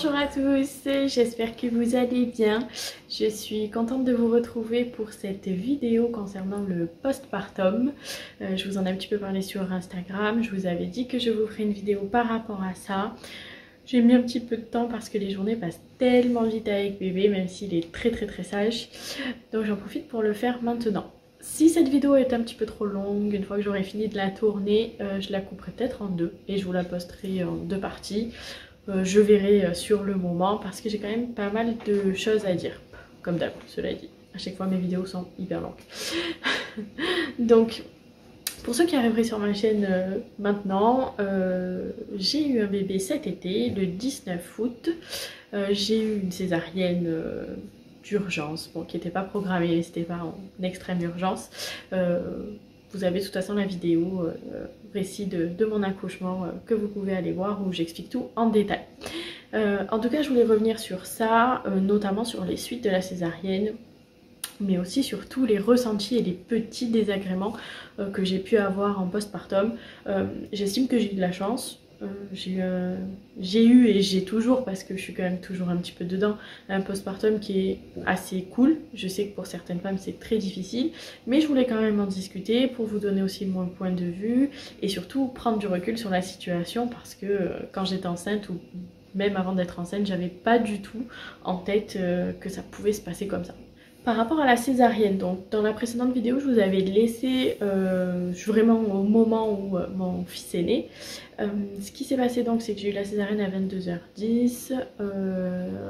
Bonjour à tous, j'espère que vous allez bien. Je suis contente de vous retrouver pour cette vidéo concernant le postpartum. Je vous en ai un petit peu parlé sur Instagram, je vous avais dit que je vous ferai une vidéo par rapport à ça. J'ai mis un petit peu de temps parce que les journées passent tellement vite avec bébé, même s'il est très sage. Donc j'en profite pour le faire maintenant. Si cette vidéo est un petit peu trop longue, une fois que j'aurai fini de la tourner, je la couperai peut-être en deux et je vous la posterai en deux parties. Je verrai sur le moment parce que j'ai quand même pas mal de choses à dire. Comme d'hab, cela dit. À chaque fois mes vidéos sont hyper longues. Donc, pour ceux qui arriveraient sur ma chaîne maintenant, j'ai eu un bébé cet été, le 19 août. J'ai eu une césarienne d'urgence, bon, qui n'était pas programmée, c'était pas en extrême urgence. Vous avez de toute façon la vidéo récit de mon accouchement que vous pouvez aller voir où j'explique tout en détail. En tout cas, je voulais revenir sur ça, notamment sur les suites de la césarienne, mais aussi sur tous les ressentis et les petits désagréments que j'ai pu avoir en postpartum. J'estime que j'ai eu de la chance. J'ai eu et j'ai toujours, parce que je suis quand même toujours un petit peu dedans, un postpartum qui est assez cool. Je sais que pour certaines femmes c'est très difficile, mais je voulais quand même en discuter pour vous donner aussi mon point de vue et surtout prendre du recul sur la situation, parce que quand j'étais enceinte ou même avant d'être enceinte, j'avais pas du tout en tête que ça pouvait se passer comme ça. Par rapport à la césarienne, donc dans la précédente vidéo, je vous avais laissé vraiment au moment où mon fils est né. Ce qui s'est passé donc, c'est que j'ai eu la césarienne à 22h10,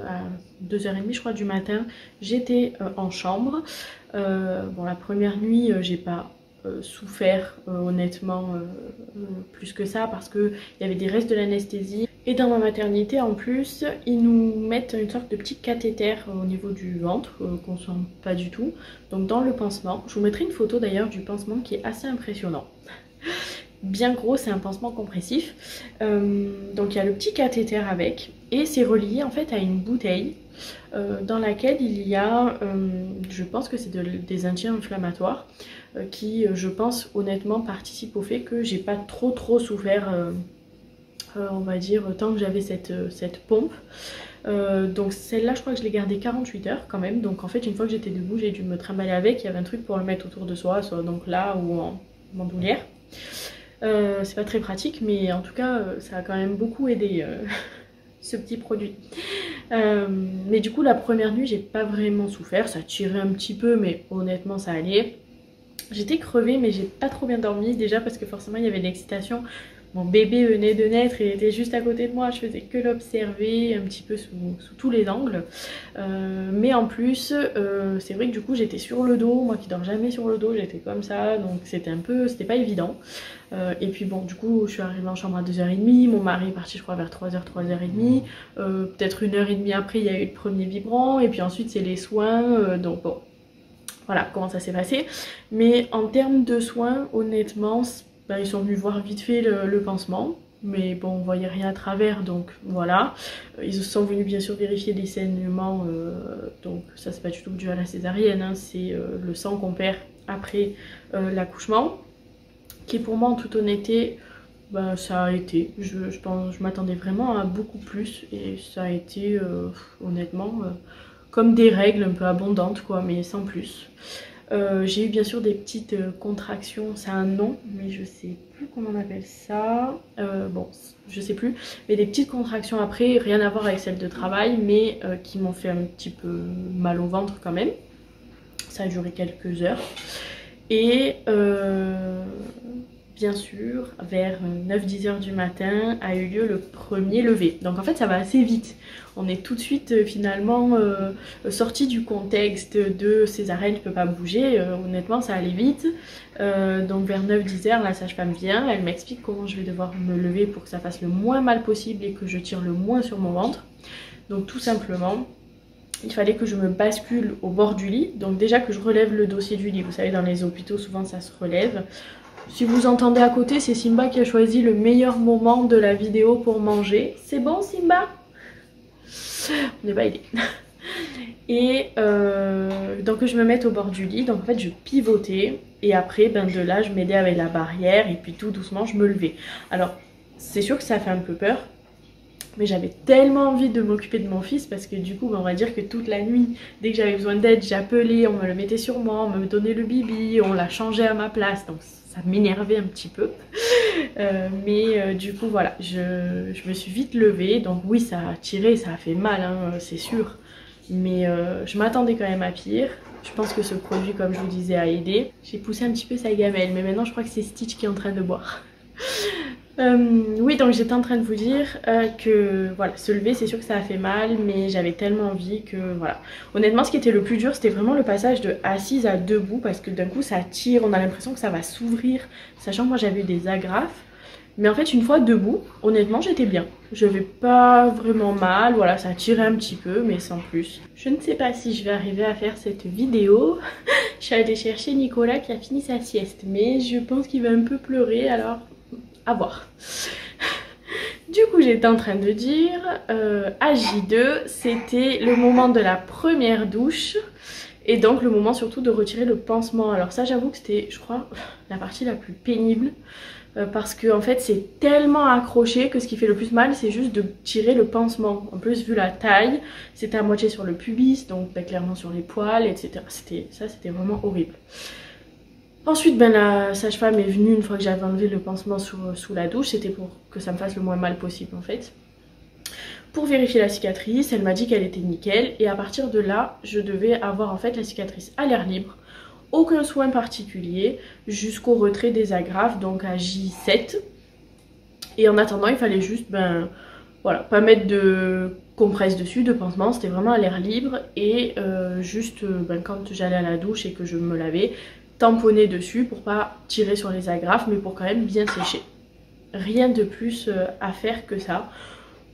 à 2h30 je crois du matin, j'étais en chambre. Bon, la première nuit, j'ai pas souffert honnêtement plus que ça, parce qu'il y avait des restes de l'anesthésie. Et dans ma maternité en plus, ils nous mettent une sorte de petit cathéter au niveau du ventre qu'on sent pas du tout. Donc dans le pansement, je vous mettrai une photo d'ailleurs du pansement qui est assez impressionnant. Bien gros, c'est un pansement compressif. Donc il y a le petit cathéter avec, et c'est relié en fait à une bouteille dans laquelle il y a, je pense que c'est des anti-inflammatoires qui, je pense honnêtement, participent au fait que j'ai pas trop souffert. On va dire tant que j'avais cette pompe. Donc celle-là je crois que je l'ai gardée 48 heures quand même, donc en fait une fois que j'étais debout j'ai dû me trimballer avec, il y avait un truc pour le mettre autour de soi, soit donc là ou en bandoulière. C'est pas très pratique, mais en tout cas ça a quand même beaucoup aidé ce petit produit. Mais du coup la première nuit j'ai pas vraiment souffert, ça tirait un petit peu mais honnêtement ça allait. J'étais crevée mais j'ai pas trop bien dormi, déjà parce que forcément il y avait de l'excitation. Mon bébé venait de naître, il était juste à côté de moi, je faisais que l'observer un petit peu sous tous les angles. Mais en plus, c'est vrai que du coup j'étais sur le dos, moi qui dors jamais sur le dos, j'étais comme ça, donc c'était pas évident. Et puis bon, du coup je suis arrivée en chambre à 2h30, mon mari est parti je crois vers 3h, 3h30. Peut-être 1h30 après il y a eu le premier vibrant, et puis ensuite c'est les soins, donc bon, voilà comment ça s'est passé. Mais en termes de soins, honnêtement, ils sont venus voir vite fait le pansement, mais bon, on voyait rien à travers, donc voilà. Ils sont venus bien sûr vérifier les saignements, donc ça c'est pas du tout dû à la césarienne, hein, c'est le sang qu'on perd après l'accouchement, qui pour moi en toute honnêteté, ça a été, je m'attendais vraiment à beaucoup plus, et ça a été honnêtement comme des règles un peu abondantes quoi, mais sans plus. J'ai eu bien sûr des petites contractions, ça a un nom, mais je sais plus comment on appelle ça, bon, je sais plus, mais des petites contractions après, rien à voir avec celles de travail, mais qui m'ont fait un petit peu mal au ventre quand même. Ça a duré quelques heures, et bien sûr, vers 9-10 heures du matin a eu lieu le premier lever. Donc en fait ça va assez vite. On est tout de suite finalement sorti du contexte de césarienne, je peux pas bouger. Honnêtement ça allait vite. Donc vers 9-10 heures la sage-femme vient, elle m'explique comment je vais devoir me lever pour que ça fasse le moins mal possible et que je tire le moins sur mon ventre. Donc tout simplement, il fallait que je me bascule au bord du lit. Donc déjà que je relève le dossier du lit, vous savez dans les hôpitaux souvent ça se relève. Si vous entendez à côté, c'est Simba qui a choisi le meilleur moment de la vidéo pour manger. C'est bon Simba? On n'est pas aidé. Et donc je me mette au bord du lit, donc en fait je pivotais et après de là je m'aidais avec la barrière et puis tout doucement je me levais. Alors c'est sûr que ça fait un peu peur, Mais j'avais tellement envie de m'occuper de mon fils parce que du coup, on va dire que toute la nuit, dès que j'avais besoin d'aide, j'appelais, on me le mettait sur moi, on me donnait le bibi, on l'a changé à ma place, donc ça m'énervait un petit peu. Du coup, voilà, je me suis vite levée, donc oui, ça a tiré, ça a fait mal, hein, c'est sûr. Mais je m'attendais quand même à pire. Je pense que ce produit, comme je vous disais, a aidé. J'ai poussé un petit peu sa gamelle, mais maintenant je crois que c'est Stitch qui est en train de boire. Oui, donc j'étais en train de vous dire que voilà, se lever, c'est sûr que ça a fait mal, mais j'avais tellement envie que voilà. Honnêtement, ce qui était le plus dur, c'était vraiment le passage de assise à debout, parce que d'un coup ça tire, on a l'impression que ça va s'ouvrir, sachant que moi j'avais eu des agrafes. Mais en fait, une fois debout, honnêtement, j'étais bien. Je vais pas vraiment mal, voilà, ça tirait un petit peu, mais sans plus. Je ne sais pas si je vais arriver à faire cette vidéo. Je suis allée chercher Nicolas qui a fini sa sieste, mais je pense qu'il va un peu pleurer, alors à voir. Du coup, j'étais en train de dire, à J2, c'était le moment de la première douche. Et donc le moment surtout de retirer le pansement. Alors ça, j'avoue que c'était, je crois, la partie la plus pénible. Parce que en fait c'est tellement accroché que ce qui fait le plus mal c'est juste de tirer le pansement. En plus vu la taille, c'était à moitié sur le pubis, donc bah, clairement sur les poils, etc. C'était vraiment horrible. Ensuite la sage-femme est venue une fois que j'avais enlevé le pansement sous la douche, c'était pour que ça me fasse le moins mal possible en fait. Pour vérifier la cicatrice, elle m'a dit qu'elle était nickel et à partir de là je devais avoir en fait la cicatrice à l'air libre. Aucun soin particulier jusqu'au retrait des agrafes, donc à J7. Et en attendant, il fallait juste, voilà, pas mettre de compresse dessus, de pansement, c'était vraiment à l'air libre. Et juste, quand j'allais à la douche et que je me lavais, tamponner dessus pour pas tirer sur les agrafes, mais pour quand même bien sécher. Rien de plus à faire que ça.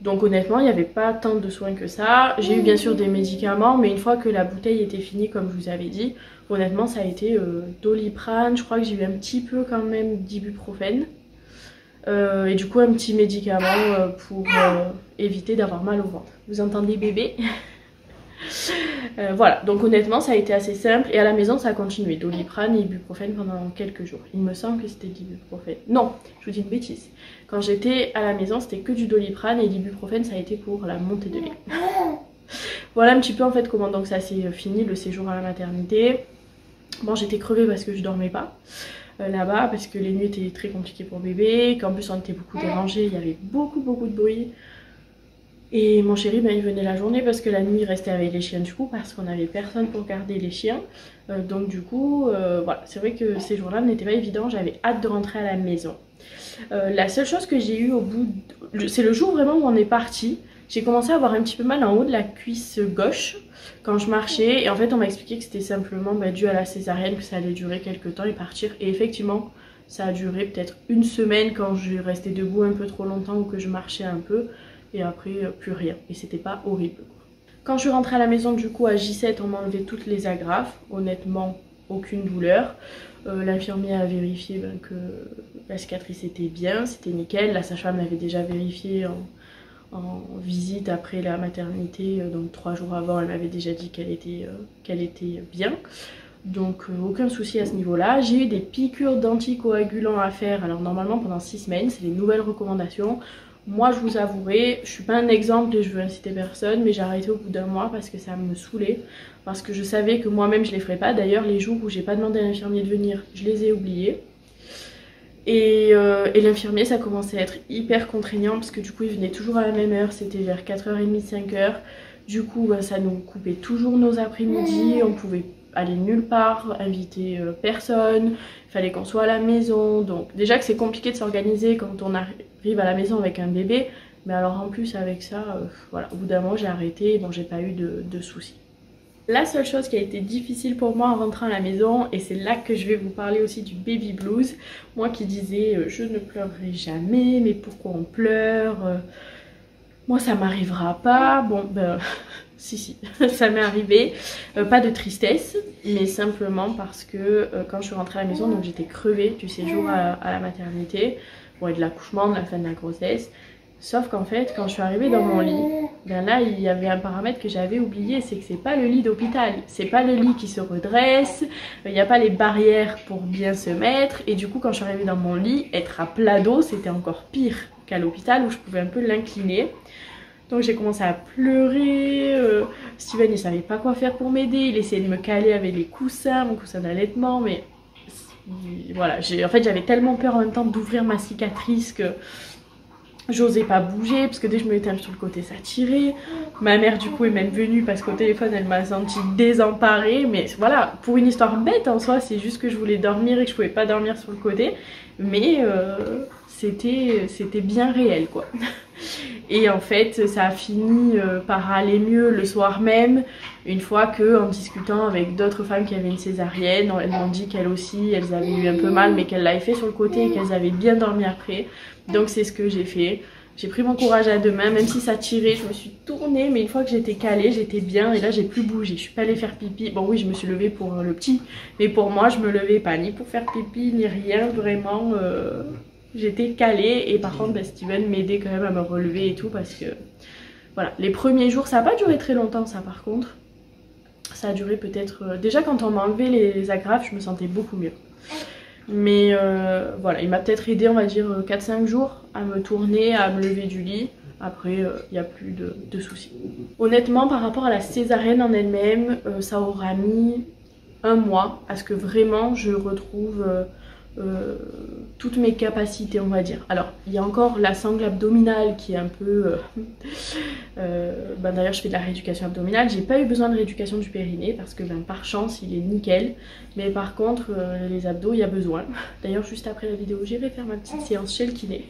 Donc honnêtement, il n'y avait pas tant de soins que ça. J'ai eu bien sûr des médicaments, mais une fois que la bouteille était finie, comme je vous avais dit, honnêtement ça a été Doliprane, je crois que j'ai eu un petit peu quand même d'ibuprofène. Et du coup un petit médicament pour éviter d'avoir mal au ventre. Vous entendez bébé? Voilà, donc honnêtement ça a été assez simple et à la maison ça a continué. Doliprane et ibuprofène pendant quelques jours. Il me semble que c'était de l'ibuprofène. Non, je vous dis une bêtise. Quand j'étais à la maison c'était que du Doliprane et l'ibuprofène ça a été pour la montée de lait. Voilà un petit peu en fait comment donc ça s'est fini le séjour à la maternité. Bon j'étais crevée parce que je dormais pas là-bas parce que les nuits étaient très compliquées pour bébé, qu'en plus on était beaucoup dérangés, il y avait beaucoup de bruit. Et mon chéri il venait la journée parce que la nuit il restait avec les chiens du coup parce qu'on n'avait personne pour garder les chiens. Donc du coup voilà, c'est vrai que ces jours-là n'étaient pas évidents, j'avais hâte de rentrer à la maison. La seule chose que j'ai eu au bout, c'est le jour vraiment où on est parti. J'ai commencé à avoir un petit peu mal en haut de la cuisse gauche quand je marchais et en fait on m'a expliqué que c'était simplement dû à la césarienne, que ça allait durer quelques temps et partir. Et effectivement ça a duré peut-être une semaine quand je restais debout un peu trop longtemps ou que je marchais un peu et après plus rien et c'était pas horrible. Quand je suis rentrée à la maison du coup à J7 on m'a enlevé toutes les agrafes, honnêtement aucune douleur. L'infirmier a vérifié que la cicatrice était bien, c'était nickel. La sage-femme l'avait déjà vérifié en visite après la maternité, donc 3 jours avant elle m'avait déjà dit qu'elle était bien. Donc aucun souci à ce niveau là. J'ai eu des piqûres d'anticoagulants à faire, alors normalement pendant 6 semaines, c'est les nouvelles recommandations. Moi je vous avouerai, je suis pas un exemple et je veux inciter personne, mais j'ai arrêté au bout d'un mois parce que ça me saoulait. Parce que je savais que moi-même je les ferais pas. D'ailleurs les jours où j'ai pas demandé à l'infirmier de venir, je les ai oubliés. Et l'infirmier ça commençait à être hyper contraignant parce que du coup il venait toujours à la même heure, c'était vers 4h30, 5h. Du coup ça nous coupait toujours nos après-midi, on pouvait aller nulle part, inviter personne, il fallait qu'on soit à la maison. Donc déjà que c'est compliqué de s'organiser quand on arrive à la maison avec un bébé, mais alors en plus avec ça, voilà, au bout d'un mois j'ai arrêté et bon j'ai pas eu de soucis. La seule chose qui a été difficile pour moi en rentrant à la maison, et c'est là que je vais vous parler aussi du baby blues, moi qui disais je ne pleurerai jamais, mais pourquoi on pleure, moi ça m'arrivera pas, bon si ça m'est arrivé, pas de tristesse, mais simplement parce que quand je suis rentrée à la maison, donc j'étais crevée du séjour à la maternité, bon, et de l'accouchement, de la fin de la grossesse. Sauf qu'en fait, quand je suis arrivée dans mon lit, là il y avait un paramètre que j'avais oublié, c'est que c'est pas le lit d'hôpital, c'est pas le lit qui se redresse, il n'y a pas les barrières pour bien se mettre, et du coup quand je suis arrivée dans mon lit, être à plat dos c'était encore pire qu'à l'hôpital où je pouvais un peu l'incliner. Donc j'ai commencé à pleurer, Steven il savait pas quoi faire pour m'aider, il essayait de me caler avec les coussins, mon coussin d'allaitement, mais voilà, en fait j'avais tellement peur en même temps d'ouvrir ma cicatrice que j'osais pas bouger, parce que dès que je me mettais sur le côté ça tirait. Ma mère du coup est même venue parce qu'au téléphone elle m'a sentie désemparée, mais voilà, pour une histoire bête en soi, c'est juste que je voulais dormir et que je pouvais pas dormir sur le côté, mais c'était bien réel quoi. Et en fait ça a fini par aller mieux le soir même, une fois que, en discutant avec d'autres femmes qui avaient une césarienne, elles m'ont dit qu'elles aussi elles avaient eu un peu mal, mais qu'elles l'avaient fait sur le côté et qu'elles avaient bien dormi après. Donc c'est ce que j'ai fait. J'ai pris mon courage à deux mains, même si ça tirait, je me suis tournée, mais une fois que j'étais calée, j'étais bien et là j'ai plus bougé. Je suis pas allée faire pipi. Bon oui, je me suis levée pour le petit, mais pour moi je me levais pas ni pour faire pipi ni rien, vraiment j'étais calée. Et par contre Steven m'aidait quand même à me relever et tout, parce que voilà, les premiers jours, ça n'a pas duré très longtemps ça par contre. Ça a duré peut-être, déjà quand on m'a enlevé les agrafes, je me sentais beaucoup mieux. Mais voilà, il m'a peut-être aidé, on va dire 4-5 jours à me tourner, à me lever du lit. Après, il n'y a plus de soucis. Honnêtement, par rapport à la césarienne en elle-même, ça aura mis 1 mois à ce que vraiment je retrouve toutes mes capacités, on va dire. Alors, il y a encore la sangle abdominale qui est un peu... d'ailleurs, je fais de la rééducation abdominale. J'ai pas eu besoin de rééducation du périnée parce que par chance, il est nickel. Mais par contre, les abdos, il y a besoin. D'ailleurs, juste après la vidéo, j'irai faire ma petite séance chez le kiné.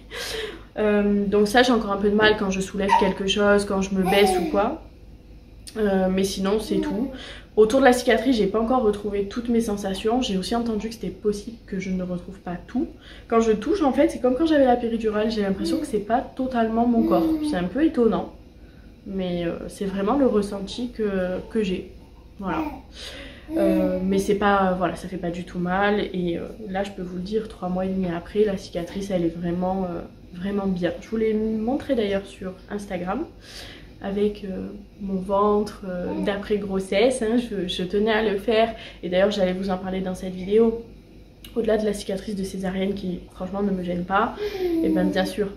Donc ça, j'ai encore un peu de mal quand je soulève quelque chose, quand je me baisse ou quoi. Mais sinon, c'est tout. Autour de la cicatrice, j'ai pas encore retrouvé toutes mes sensations. J'ai aussi entendu que c'était possible que je ne retrouve pas tout. Quand je touche, en fait, c'est comme quand j'avais la péridurale. J'ai l'impression que c'est pas totalement mon corps. C'est un peu étonnant. Mais c'est vraiment le ressenti que j'ai. Voilà. Mais c'est pas, voilà, ça fait pas du tout mal. Et là, je peux vous le dire, 3 mois et demi après, la cicatrice, elle est vraiment, vraiment bien. Je vous l'ai montré d'ailleurs sur Instagram, avec mon ventre d'après grossesse, hein, je tenais à le faire, et d'ailleurs j'allais vous en parler dans cette vidéo. Au-delà de la cicatrice de césarienne qui franchement ne me gêne pas, et bien sûr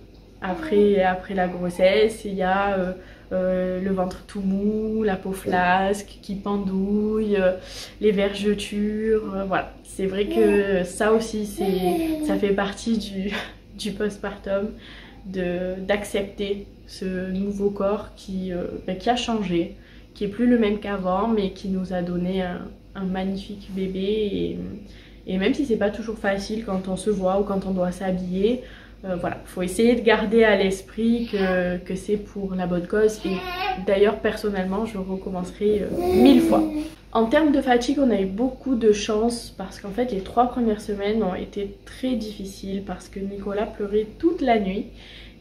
après la grossesse il y a le ventre tout mou, la peau flasque qui pendouille, les vergetures, voilà. C'est vrai que ça aussi ça fait partie du postpartum, d'accepter ce nouveau corps qui a changé, qui est plus le même qu'avant, mais qui nous a donné un magnifique bébé. Et même si c'est pas toujours facile quand on se voit ou quand on doit s'habiller, voilà, faut essayer de garder à l'esprit que c'est pour la bonne cause. Et d'ailleurs personnellement je recommencerai 1000 fois. En termes de fatigue, on a eu beaucoup de chance parce qu'en fait les 3 premières semaines ont été très difficiles parce que Nicolas pleurait toute la nuit.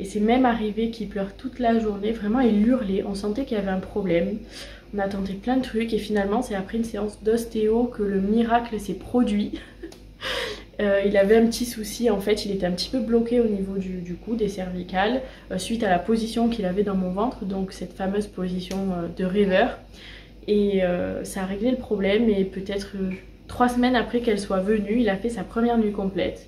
Et c'est même arrivé qu'il pleure toute la journée, vraiment il hurlait, on sentait qu'il y avait un problème. On a tenté plein de trucs et finalement c'est après une séance d'ostéo que le miracle s'est produit. Il avait un petit souci, en fait il était un petit peu bloqué au niveau du cou, des cervicales, suite à la position qu'il avait dans mon ventre, donc cette fameuse position de rêveur. Et ça a réglé le problème, et peut-être 3 semaines après qu'elle soit venue, il a fait sa première nuit complète.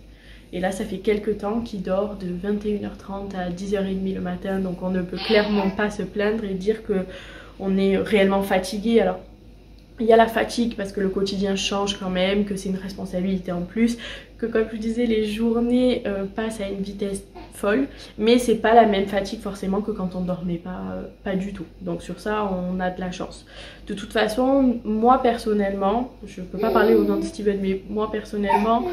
Et là ça fait quelques temps qu'il dort de 21h30 à 10h30 le matin, donc on ne peut clairement pas se plaindre et dire qu'on est réellement fatigué. Alors il y a la fatigue parce que le quotidien change quand même, que c'est une responsabilité en plus, que comme je vous disais les journées passent à une vitesse folle, mais c'est pas la même fatigue forcément que quand on dormait pas du tout. Donc sur ça on a de la chance. De toute façon, moi personnellement, je peux pas parler au nom de Steven, mais moi personnellement,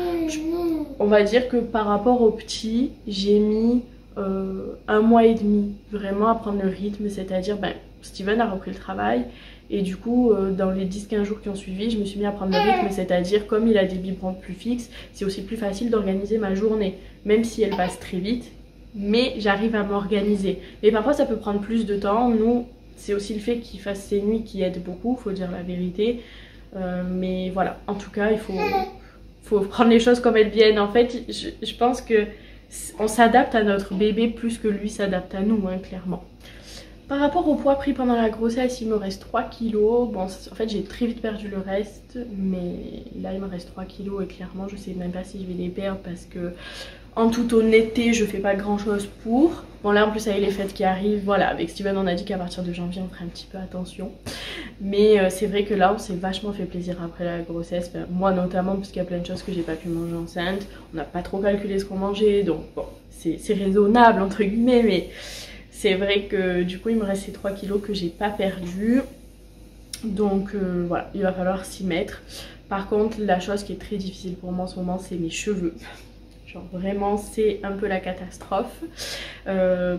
on va dire que par rapport au petit, j'ai mis 1 mois et demi vraiment à prendre le rythme, c'est-à-dire Steven a repris le travail. Et du coup, dans les 10-15 jours qui ont suivi, je me suis mis à prendre le rythme, c'est-à-dire comme il a des biberons plus fixes, c'est aussi plus facile d'organiser ma journée, même si elle passe très vite, mais j'arrive à m'organiser. Et parfois ça peut prendre plus de temps, nous, c'est aussi le fait qu'il fasse ses nuits qui aide beaucoup, faut dire la vérité, mais voilà, en tout cas, il faut prendre les choses comme elles viennent. En fait, je pense que on s'adapte à notre bébé plus que lui s'adapte à nous, hein, clairement. Par rapport au poids pris pendant la grossesse, il me reste 3 kilos. Bon, en fait, j'ai très vite perdu le reste, mais là, il me reste 3 kilos et clairement, je sais même pas si je vais les perdre parce que, en toute honnêteté, je fais pas grand chose pour. Bon, là, en plus, avec les fêtes qui arrivent, voilà, avec Steven, on a dit qu'à partir de janvier, on ferait un petit peu attention. Mais c'est vrai que là, on s'est vachement fait plaisir après la grossesse. Enfin, moi, notamment, parce qu'il y a plein de choses que j'ai pas pu manger enceinte. On n'a pas trop calculé ce qu'on mangeait, donc bon, c'est raisonnable, entre guillemets, mais... C'est vrai que du coup il me reste ces 3 kilos que j'ai pas perdu. Donc voilà, il va falloir s'y mettre. Par contre la chose qui est très difficile pour moi en ce moment c'est mes cheveux. Genre vraiment c'est un peu la catastrophe.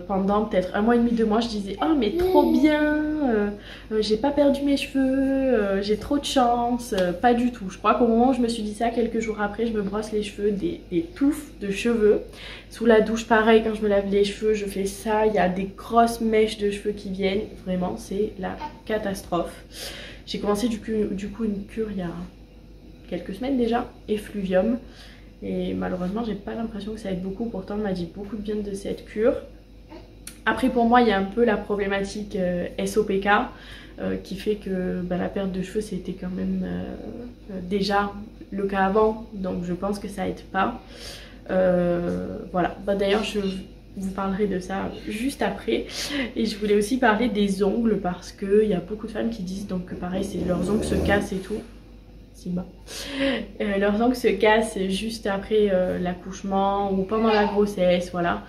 Pendant peut-être 1 mois et demi, 2 mois je disais oh mais trop bien, j'ai pas perdu mes cheveux, j'ai trop de chance. Pas du tout. Je crois qu'au moment où je me suis dit ça, quelques jours après je me brosse les cheveux, des touffes de cheveux. Sous la douche pareil, quand je me lave les cheveux je fais ça, il y a des grosses mèches de cheveux qui viennent. Vraiment c'est la catastrophe. J'ai commencé du coup une cure il y a quelques semaines déjà, effluvium. Et malheureusement j'ai pas l'impression que ça aide beaucoup, pourtant on m'a dit beaucoup de bien de cette cure. Après pour moi il y a un peu la problématique SOPK qui fait que la perte de cheveux c'était quand même déjà le cas avant, donc je pense que ça aide pas. Voilà, d'ailleurs je vous parlerai de ça juste après. Et je voulais aussi parler des ongles parce qu'il y a beaucoup de femmes qui disent donc que pareil c'est leurs ongles se cassent et tout. Leurs ongles se cassent juste après l'accouchement ou pendant la grossesse, voilà.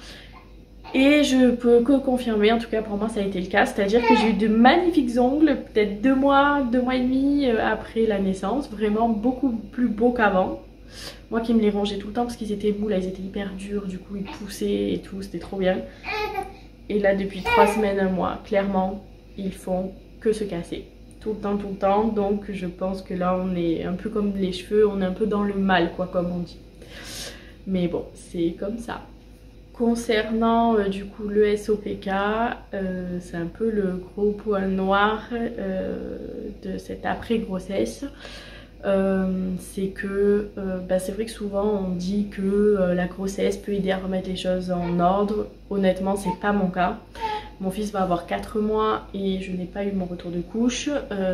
Et je peux que confirmer, en tout cas pour moi ça a été le cas, c'est à dire que j'ai eu de magnifiques ongles, peut-être 2 mois et demi après la naissance, vraiment beaucoup plus beaux qu'avant. Moi qui me les rongeais tout le temps parce qu'ils étaient mous, là ils étaient hyper durs, du coup ils poussaient et tout, c'était trop bien. Et là depuis 3 semaines, 1 mois, clairement ils font que se casser. Tout le temps, donc je pense que là on est un peu comme les cheveux, on est un peu dans le mal quoi, comme on dit. Mais bon, c'est comme ça. Concernant du coup le SOPK, c'est un peu le gros point noir de cette après-grossesse. C'est que c'est vrai que souvent on dit que la grossesse peut aider à remettre les choses en ordre. Honnêtement c'est pas mon cas. Mon fils va avoir 4 mois et je n'ai pas eu mon retour de couche.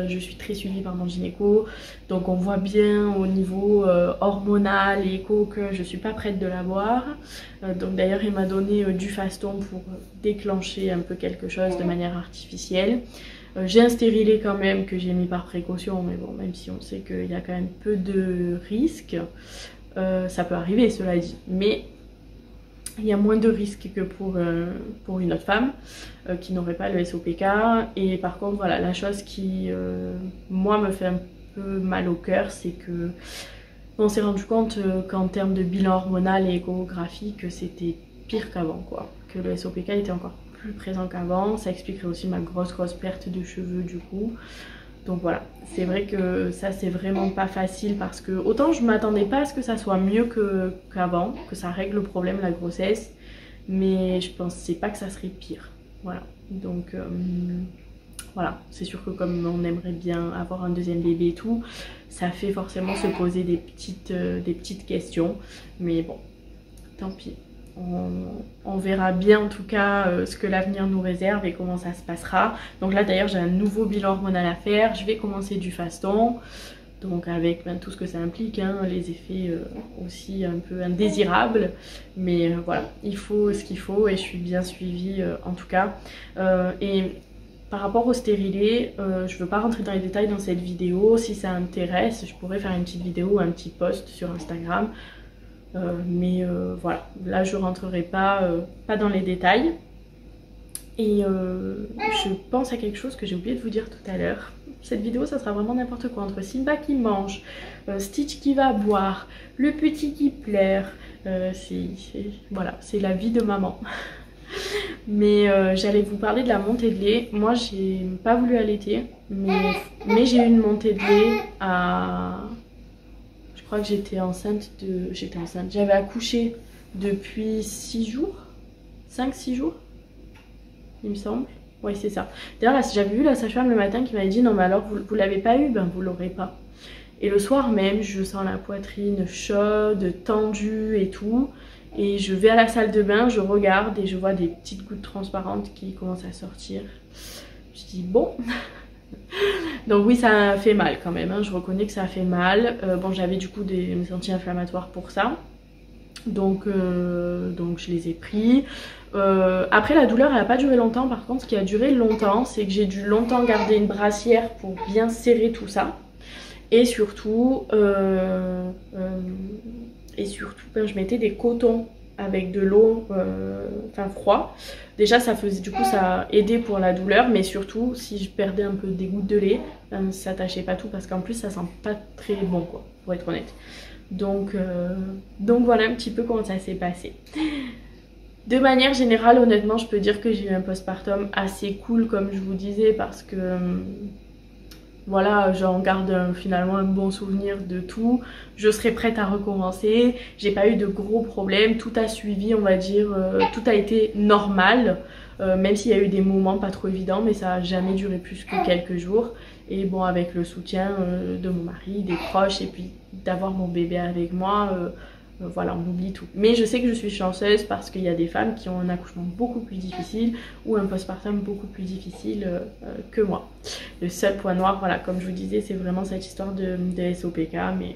Je suis très suivie par mon gynéco. Donc on voit bien au niveau hormonal et écho que je suis pas prête de l'avoir. Donc d'ailleurs il m'a donné du Faston pour déclencher un peu quelque chose de manière artificielle. J'ai un stérilet quand même que j'ai mis par précaution, mais bon, même si on sait qu'il y a quand même peu de risques, ça peut arriver cela dit, mais il y a moins de risques que pour une autre femme qui n'aurait pas le SOPK. Et par contre voilà, la chose qui moi me fait un peu mal au cœur, c'est que on s'est rendu compte qu'en termes de bilan hormonal et échographie que c'était pire qu'avant quoi, que le SOPK était encore plus présent qu'avant. Ça expliquerait aussi ma grosse perte de cheveux du coup. Donc voilà, c'est vrai que ça c'est vraiment pas facile parce que autant je m'attendais pas à ce que ça soit mieux qu'avant, que ça règle le problème la grossesse, mais je pensais pas que ça serait pire. Voilà, donc voilà, c'est sûr que comme on aimerait bien avoir un deuxième bébé et tout, ça fait forcément se poser des petites questions, mais bon, tant pis. On verra bien en tout cas ce que l'avenir nous réserve et comment ça se passera. Donc là d'ailleurs j'ai un nouveau bilan hormonal à faire, je vais commencer du Faston, donc avec tout ce que ça implique, hein, les effets aussi un peu indésirables, mais voilà, il faut ce qu'il faut et je suis bien suivie en tout cas. Et par rapport au stérilet, je ne veux pas rentrer dans les détails dans cette vidéo. Si ça intéresse, je pourrais faire une petite vidéo, un petit post sur Instagram. Mais voilà, là je rentrerai pas dans les détails. Et je pense à quelque chose que j'ai oublié de vous dire tout à l'heure. Cette vidéo ça sera vraiment n'importe quoi, entre Simba qui mange, Stitch qui va boire, le petit qui pleure, voilà, c'est la vie de maman. Mais j'allais vous parler de la montée de lait. Moi j'ai pas voulu allaiter, mais j'ai eu une montée de lait à... Je crois que j'étais enceinte, j'avais accouché depuis 6 jours, 5-6 jours, il me semble. Oui, c'est ça. D'ailleurs, j'avais vu la sage-femme le matin qui m'avait dit non mais alors vous l'avez pas eu, ben vous l'aurez pas. Et le soir même, je sens la poitrine chaude, tendue et tout. Et je vais à la salle de bain, je regarde et je vois des petites gouttes transparentes qui commencent à sortir. Je dis bon. Donc oui, ça a fait mal quand même, hein. Je reconnais que ça a fait mal. Bon, j'avais du coup des anti-inflammatoires pour ça. Donc je les ai pris. Après la douleur elle n'a pas duré longtemps. Par contre ce qui a duré longtemps c'est que j'ai dû longtemps garder une brassière pour bien serrer tout ça. Et surtout ben, je mettais des cotons avec de l'eau froid. Déjà ça faisait, du coup ça aidait pour la douleur, mais surtout si je perdais un peu des gouttes de lait, ben, ça tâchait pas tout parce qu'en plus ça sent pas très bon quoi, pour être honnête. Donc voilà un petit peu comment ça s'est passé. De manière générale, honnêtement, je peux dire que j'ai eu un postpartum assez cool, comme je vous disais, parce que voilà, j'en garde finalement un bon souvenir de tout. Je serai prête à recommencer. J'ai pas eu de gros problèmes, tout a suivi, on va dire, tout a été normal. Même s'il y a eu des moments pas trop évidents, mais ça a jamais duré plus que quelques jours. Et bon, avec le soutien de mon mari, des proches, et puis d'avoir mon bébé avec moi, voilà, on oublie tout. Mais je sais que je suis chanceuse parce qu'il y a des femmes qui ont un accouchement beaucoup plus difficile ou un postpartum beaucoup plus difficile que moi. Le seul point noir, voilà, comme je vous disais, c'est vraiment cette histoire de SOPK, mais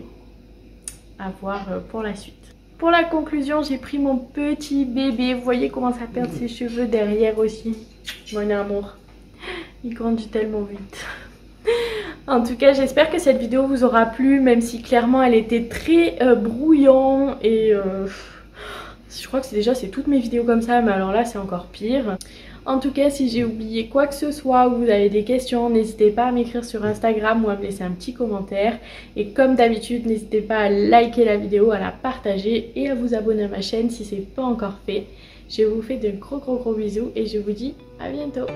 à voir pour la suite. Pour la conclusion, j'ai pris mon petit bébé. Vous voyez comment ça perd ses cheveux derrière aussi. Mon amour, il grandit tellement vite. En tout cas, j'espère que cette vidéo vous aura plu, même si clairement elle était très brouillon et je crois que c'est toutes mes vidéos comme ça, mais alors là c'est encore pire. En tout cas, si j'ai oublié quoi que ce soit ou vous avez des questions, n'hésitez pas à m'écrire sur Instagram ou à me laisser un petit commentaire. Et comme d'habitude, n'hésitez pas à liker la vidéo, à la partager et à vous abonner à ma chaîne si c'est pas encore fait. Je vous fais de gros bisous et je vous dis à bientôt.